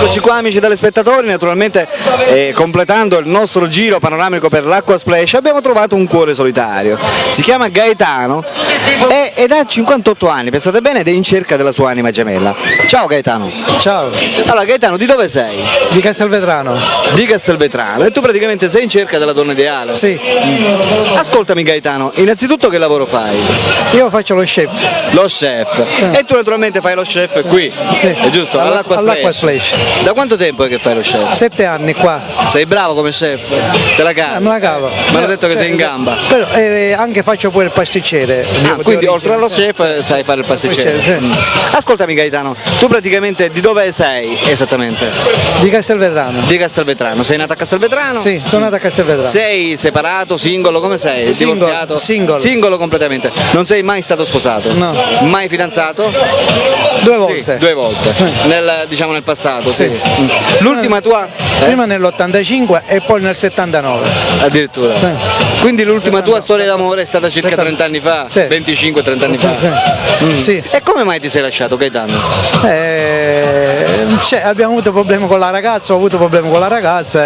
Eccoci qua amici telespettatori, naturalmente completando il nostro giro panoramico per l'Acqua Splash abbiamo trovato un cuore solitario, si chiama Gaetano ed ha 58 anni, pensate bene, ed è in cerca della sua anima gemella. Ciao Gaetano. Ciao. Allora Gaetano, di dove sei? Di Castelvetrano. Di Castelvetrano, e tu praticamente sei in cerca della donna ideale? Sì. Ascoltami Gaetano, innanzitutto che lavoro fai? Io faccio lo chef. Lo chef. E tu naturalmente fai lo chef qui? Sì. È giusto? All'Acqua Splash. Da quanto tempo è che fai lo chef? 7 anni qua. Sei bravo come chef? Te la cavi? Me la cavo. Mi hanno detto che sei in gamba. Però anche faccio pure il pasticcere. Quindi oltre allo chef sai fare il pasticcere. Sì. Ascoltami Gaetano, tu praticamente di dove sei esattamente? Di Castelvetrano. Di Castelvetrano. Sei nato a Castelvetrano? Sì, sono nato a Castelvetrano. Sei separato, singolo, come sei? Single, Divorziato? single. Singolo completamente. Non sei mai stato sposato? No. Mai fidanzato? 2 volte. Sì, 2 volte. Nel passato, sì. Sì. L'ultima tua? Prima nell'85 e poi nel 79. Addirittura. Sì. Quindi l'ultima tua storia d'amore è stata circa 30 anni fa? Sì. 25-30 anni fa? Sì. Sì. E come mai ti sei lasciato Gaetano? Abbiamo avuto problemi con la ragazza, ho avuto problemi con la ragazza,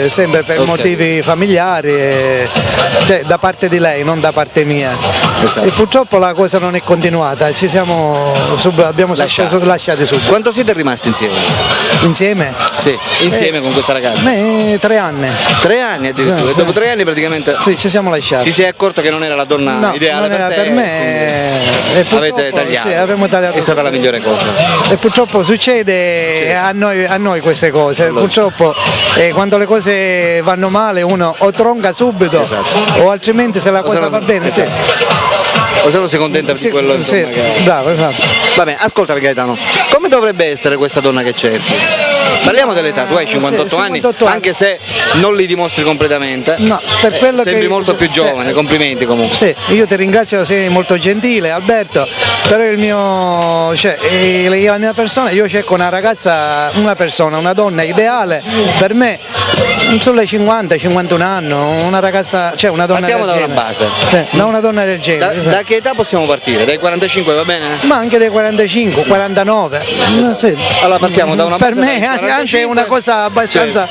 sempre per motivi familiari, da parte di lei, non da parte mia. Esatto. E purtroppo la cosa non è continuata, abbiamo lasciati subito. Quanto siete rimasti insieme? Insieme? Sì, insieme con questa ragazza? 3 anni. 3 anni addirittura, e dopo 3 anni praticamente sì, ci siamo lasciati. ti sei accorto che non era la donna ideale non era per te? per me. E Avete tagliato? Sì, abbiamo tagliato. È stata la migliore cosa. E purtroppo succede a noi queste cose, purtroppo quando le cose vanno male uno o tronca subito, esatto, o altrimenti se la cosa va bene. Esatto. O se no si contenta di quello insomma, che... Bravo, esatto. Vabbè, ascoltami Gaetano, come dovrebbe essere questa donna che cerchi? Parliamo dell'età, tu hai 58 anni, anche se non li dimostri completamente. No, per quello sembri molto più giovane, complimenti comunque. Sì, io ti ringrazio, sei molto gentile Alberto, però la mia persona, io cerco una ragazza, una donna ideale per me sulle 50-51 anni, una ragazza, una donna Partiamo del da genere. una base. Sì, da una donna del genere. Da che età possiamo partire? Dai 45 va bene? Ma anche dai 45, 49. Sì. Allora partiamo da una base. Per me anche è una cosa abbastanza,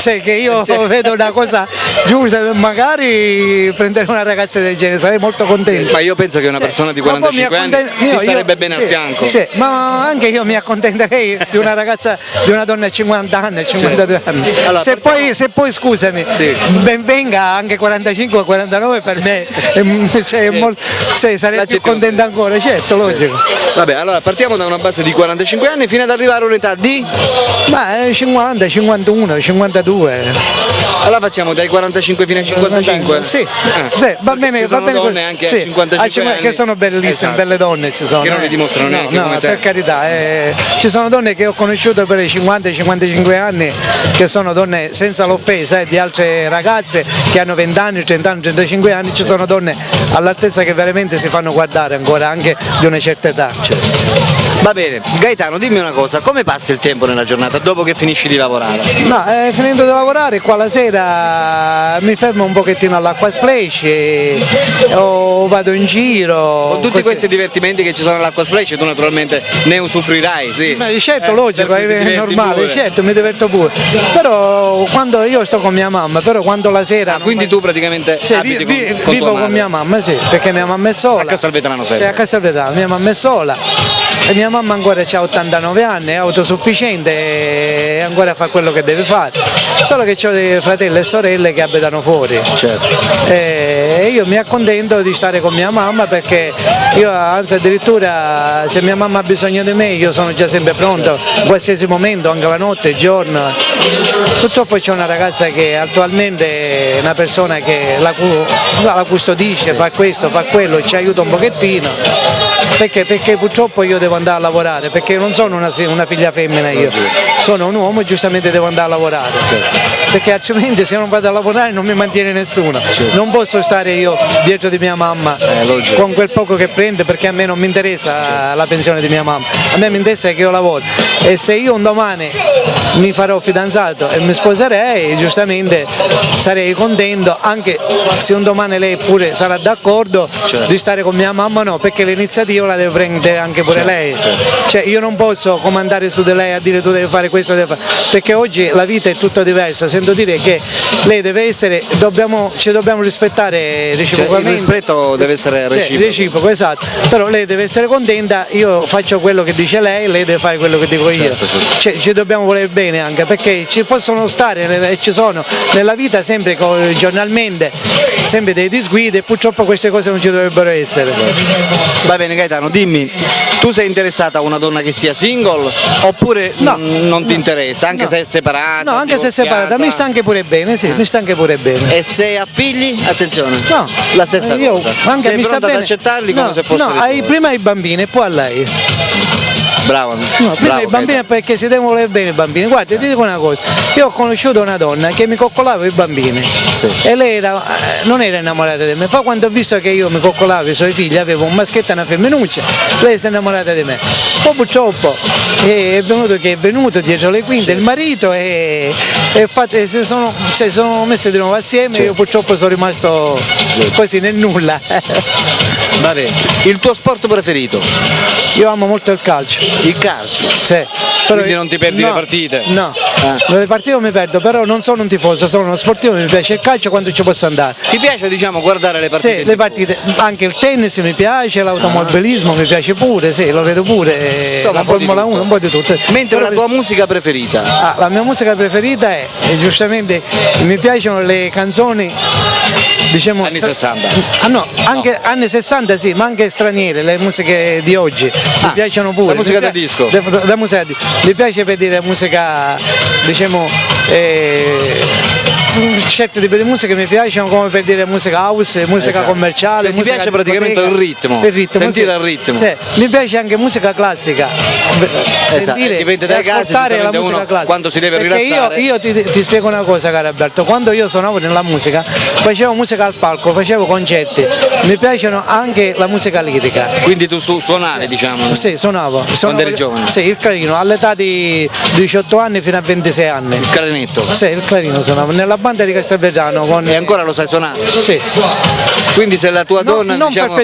che io vedo una cosa giusta, magari prendere una ragazza del genere, sarei molto contento. Ma io penso che una persona di 45 anni ti starebbe bene al fianco. Sì, ma anche io mi accontenterei di una ragazza, di una donna a 50 anni, 52 anni. Allora, se poi scusami, ben venga anche 45 o 49 per me, sarei più contento ancora, certo, logico. Vabbè, allora partiamo da una base di 45 anni fino ad arrivare a un'età di? Ma 50, 51, 52. Allora facciamo dai 45 fino ai 55? Sì, va bene, ci sono donne anche a 55 anni che sono bellissime, esatto, belle donne ci sono. Che non li dimostrano neanche come te. Per carità, ci sono donne che ho conosciuto per i 50-55 anni, che sono donne senza l'offesa, di altre ragazze che hanno 20 anni, 30 anni, 35 anni, ci sono donne all'altezza che veramente si fanno guardare ancora, anche di una certa età. Va bene, Gaetano, dimmi una cosa, come passi il tempo nella giornata dopo che finisci di lavorare? No, finendo di lavorare qua la sera mi fermo un pochettino all'Acqua Splash o vado in giro. Con tutti questi divertimenti che ci sono all'Acqua Splash tu naturalmente ne usufruirai, sì. Certo, logico, è normale, pure. certo, mi diverto pure. Però quando io sto con mia mamma, però quando la sera... quindi tu praticamente abiti con vivo tua madre? Con mia mamma, sì, perché mia mamma è sola. A Castelvetrano sei? Sì, a Castelvetrano, mia mamma è sola. E mia mamma ancora ha 89 anni, è autosufficiente e ancora fa quello che deve fare. Solo che ho dei fratelli e sorelle che abitano fuori. Certo. E io mi accontento di stare con mia mamma perché io, anzi addirittura se mia mamma ha bisogno di me io sono già sempre pronto, in qualsiasi momento, anche la notte, il giorno. Purtroppo c'è una ragazza che attualmente è una persona che la custodisce, fa questo, fa quello, ci aiuta un pochettino. Perché purtroppo io devo andare a lavorare, perché non sono una figlia femmina io, sono un uomo e giustamente devo andare a lavorare, perché altrimenti se non vado a lavorare non mi mantiene nessuno, non posso stare io dietro di mia mamma con quel poco che prende, perché a me non mi interessa la pensione di mia mamma, a me mi interessa che io lavoro e se io un domani mi farò fidanzato e mi sposerei, giustamente sarei contento, anche se un domani lei pure sarà d'accordo di stare con mia mamma, no, perché l'iniziativa l'iniziativa la deve prendere anche pure Certo, lei, certo. cioè io non posso comandare su di lei a dire tu devi fare questo, perché oggi la vita è tutta diversa, sento dire che lei deve essere, ci dobbiamo rispettare Cioè, il reciprocamente. rispetto deve essere Sì, reciproco. reciproco, esatto, però lei deve essere contenta, io faccio quello che dice lei deve fare quello che dico io. Certo, certo. Cioè, ci dobbiamo voler bene anche perché ci possono stare e ci sono nella vita sempre giornalmente sempre dei disguidi e purtroppo queste cose non ci dovrebbero essere. Va bene Gaetano, dimmi, tu sei interessata a una donna che sia single oppure No. non ti interessa, anche No. se è separata? No, anche se è separata, mi sta anche pure bene, sì, mi sta anche pure bene. E se ha figli? Attenzione, No, la stessa io cosa. anche Sei mi sta pronta ad bene. accettarli come No, se fossero no, i tuoi? prima ai bambini e poi a lei. Bravo, No, prima bravo i bambini Gaetano. perché si devono volere bene i bambini. Guarda, ti dico una cosa, io ho conosciuto una donna che mi coccolava i bambini Sì. e lei non era innamorata di me, poi quando ho visto che io mi coccolavo i suoi figli, avevo un maschietto e una femminuccia, lei si è innamorata di me. Poi purtroppo è venuto dietro le quinte il marito e si sono messi di nuovo assieme e io purtroppo sono rimasto così nel nulla. Va bene. Il tuo sport preferito? Io amo molto il calcio. Il calcio. Sì, Quindi non ti perdi le partite? No, Ah. le partite non mi perdo, però non sono un tifoso, sono uno sportivo, mi piace il calcio quando ci posso andare. Ti piace guardare le partite? Sì, in le TV? partite, anche il tennis mi piace, l'automobilismo mi piace pure, sì, lo vedo pure, Insomma, la un po' di Formula tutto. 1, un po' di tutto. Mentre Però la tua musica preferita? la mia musica preferita è giustamente, mi piacciono le canzoni, diciamo... Anni 60. Ah no, anche anni 60 sì, ma anche straniere, le musiche di oggi, mi piacciono pure. la musica Mi da disco. La musica mi piace per dire musica, diciamo, certi tipi di musica mi piacciono come per dire musica house, musica Esatto. commerciale. Cioè, ti musica piace praticamente discoteca. il ritmo, sentire il ritmo. Sì, mi piace anche musica classica. Sentire dipende e dai casi, ascoltare la giustamente musica uno classica. quando si deve Perché rilassare. io ti spiego una cosa, caro Alberto, quando io suonavo nella musica, facevo musica al palco, facevo concerti, mi piacciono anche la musica lirica. Quindi tu suonavi, diciamo? Sì, suonavo. Quando eri giovane? Sì, il clarino, all'età di 18 anni fino a 26 anni. Il clarinetto. Sì, il clarino suonavo nella banda di Castelvetrano con... E ancora lo sai suonare? Sì. Quindi se la tua donna non diciamo,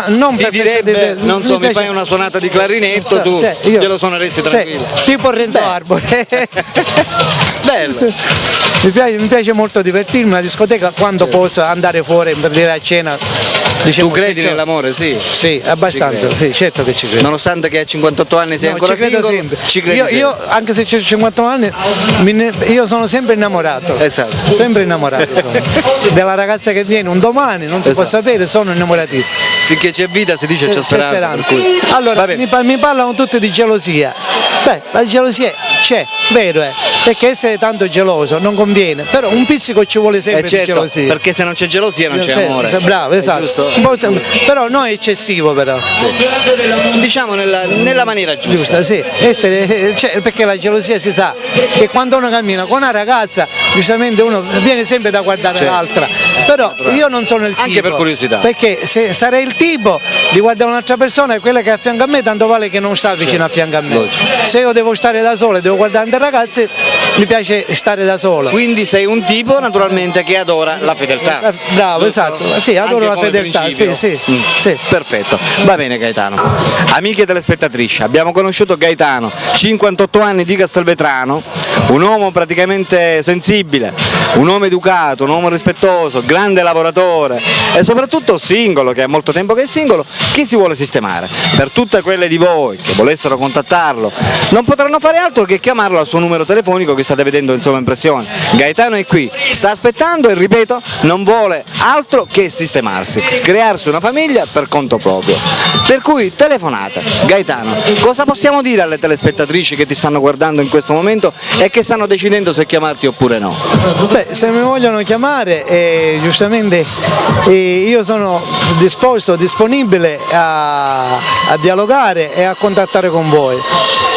non ti direbbe, non so, mi fai una suonata di clarinetto, tu glielo suoneresti tranquillo. Tipo Renzo Arbore. Bello. Mi piace molto divertirmi in una discoteca quando posso andare fuori per dire a cena. Diciamo, Tu credi se c'è- nell'amore, sì? Sì, abbastanza, Ci sì, certo che ci credo. Nonostante che a 58 anni sei No, ancora ci credo single, sempre. ci credi io, sempre. anche se ho 50 anni, io sono sempre innamorato. Esatto. Sempre innamorato sono. Della ragazza che viene un domani, non si può Esatto. sapere, sono innamoratissimo. Finché c'è vita si dice c'è speranza. Per cui. Allora, Va bene. mi parlano tutti di gelosia. Beh, la gelosia c'è, vero è, perché essere tanto geloso non conviene, però un pizzico ci vuole sempre di certo, gelosia. perché se non c'è gelosia non c'è Sì, amore. sì, bravo, È esatto. giusto? Un po' però non è eccessivo però. Diciamo nella maniera giusta. Giusto, sì, perché la gelosia si sa che quando uno cammina con una ragazza, giustamente uno viene sempre da guardare Certo. l'altra, però io non sono il tipo. Anche per curiosità. Perché se sarei il tipo di guardare un'altra persona e quella che è a fianco a me, tanto vale che non sta vicino a fianco a me. Logico. Se io devo stare da solo e devo guardare altre ragazze, mi piace stare da solo. Quindi sei un tipo naturalmente che adora la fedeltà. Bravo, Giusto? esatto, sì, adoro Anche la come fedeltà, principio. sì. Perfetto, va bene Gaetano. Amiche telespettatrici, abbiamo conosciuto Gaetano, 58 anni di Castelvetrano, un uomo praticamente sensibile, un uomo educato, un uomo rispettoso, grande lavoratore e soprattutto singolo, che è molto tempo che è singolo, che si vuole sistemare. Per tutte quelle di voi che volessero contattarlo, non potranno fare altro che chiamarlo al suo numero telefonico che state vedendo in sovraimpressione. Gaetano è qui, sta aspettando e ripeto, non vuole altro che sistemarsi, crearsi una famiglia per conto proprio. Per cui telefonate. Gaetano, cosa possiamo dire alle telespettatrici che ti stanno guardando in questo momento e che stanno decidendo se chiamarti oppure no? Beh, se mi vogliono chiamare, giustamente io sono disponibile a dialogare e a contattare con voi.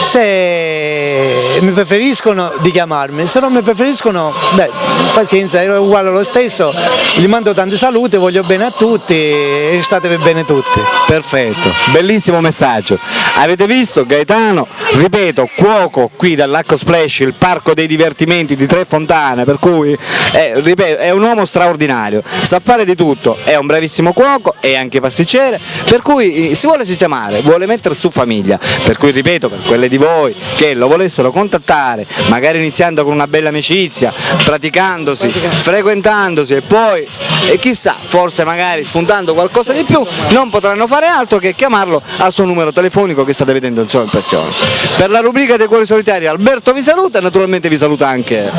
Se mi preferiscono di chiamarmi, se non mi preferiscono, beh, pazienza, è uguale lo stesso, gli mando tante salute, voglio bene a tutti e statevi bene tutti. Perfetto, bellissimo messaggio. Avete visto Gaetano, ripeto, cuoco qui dall'Acqua Splash, il parco dei divertimenti di Tre Fontane, per cui ripeto, è un uomo straordinario, sa fare di tutto, è un bravissimo cuoco e anche pasticcere, per cui si vuole sistemare, vuole mettere su famiglia, per cui ripeto, per quelle di voi che lo volessero contattare, magari iniziando con una bella amicizia, praticandosi, frequentandosi e poi, e chissà, forse magari spuntando qualcosa di più, non potranno fare altro che chiamarlo al suo numero telefonico che state vedendo in sua impressione. Per la rubrica dei cuori solitari Alberto vi saluta e naturalmente vi saluta anche.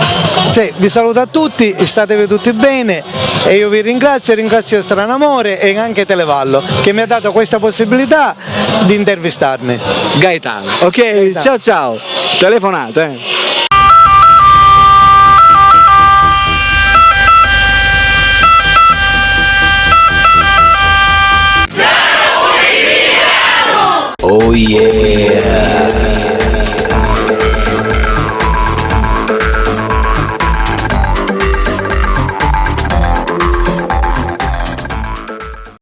Sì, vi saluto a tutti, statevi tutti bene e io vi ringrazio Stranamore e anche Televallo che mi ha dato questa possibilità di intervistarmi. Gaetano, ok? Ciao ciao, telefonate. Oh yeah.